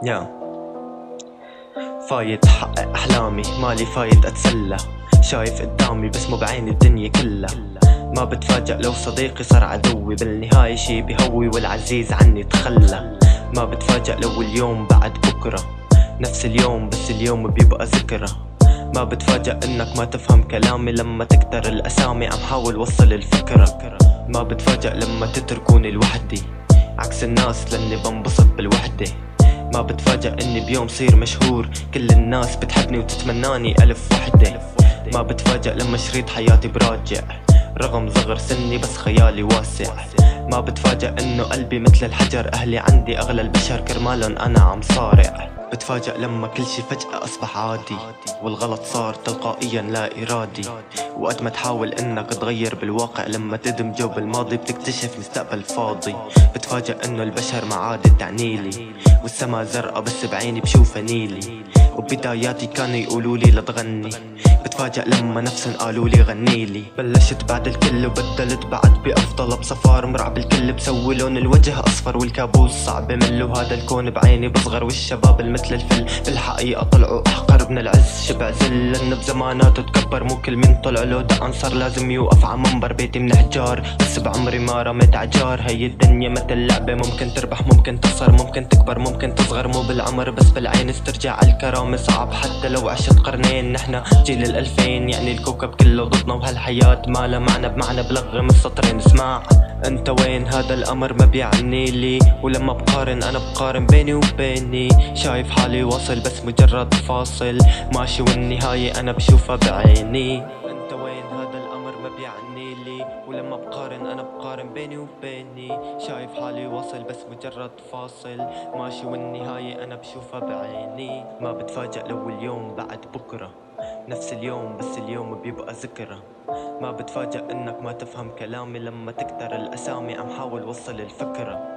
يا فايت حقق أحلامي، مالي فايت أتسلى، شايف قدامي بس مو بعين الدنيا كلها. ما بتفاجأ لو صديقي صار عدوي، بالنهاية شي بهوي والعزيز عني تخلى. ما بتفاجأ لو اليوم بعد بكرة نفس اليوم، بس اليوم بيبقى ذكرى. ما بتفاجأ انك ما تفهم كلامي لما تكتر الأسامي، عم حاول وصل الفكرة. ما بتفاجأ لما تتركوني لوحدي عكس الناس لاني بنبسط بالوحدة. ما بتفاجأ اني بيوم صير مشهور، كل الناس بتحبني وتتمناني ألف وحدة. ما بتفاجأ لما شريط حياتي براجع رغم صغر سني بس خيالي واسع. ما بتفاجأ انه قلبي مثل الحجر، اهلي عندي اغلى البشر كرمالن انا عم صارع. بتفاجأ لما كل شي فجأة اصبح عادي، والغلط صار تلقائيا لا ارادي. وقت ما تحاول انك تغير بالواقع، لما تدمجه بالماضي بتكتشف مستقبل فاضي. بتفاجأ انه البشر ما عادت تعنيلي، والسما زرقا بس بعيني بشوفها نيلي. وبداياتي كانوا يقولولي لا تغني، بتفاجأ لما نفسن قالولي غنيلي. بلشت بعد الكل وبدلت بعد بأفضل بصفار مرعب، الكل بسوي لون الوجه أصفر والكابوس صعب يمل، وهذا الكون بعيني بصغر والشباب المثل الفل بالحقيقة طلعوا أحقر من العز شبع ذل. لأنه بزماناته تكبر، مو كل مين طلع له دقن صار لازم يوقف ع منبر. بيتي من حجار بس بعمري ما رميت عجار، هي الدنيا مثل لعبة ممكن تربح ممكن تخسر، ممكن تكبر ممكن تصغر، مو بالعمر بس بالعين استرجع الكرامة صعب. حتى لو عشت قرنين نحنا جيل الألفين، يعني الكوكب كله ضدنا وهالحياة ما لها معنى بمعنى بلغم السطرين. اسمع انت وين هذا الامر ما بيعني لي، ولما بقارن انا بقارن بيني وبيني، شايف حالي واصل بس مجرد فاصل ماشي، والنهاية انا بشوفها بعيني. انت وين هذا الامر ما بيعني لي، ولما بقارن انا بقارن بيني وبيني، شايف حالي واصل بس مجرد فاصل ماشي، والنهاية انا بشوفها بعيني. ما بتفاجأ لو اليوم بعد بكرة نفس اليوم، بس اليوم بيبقى ذكرى. ما بتفاجأ انك ما تفهم كلامي لما تكتر الاسامي، عم حاول وصل الفكرة.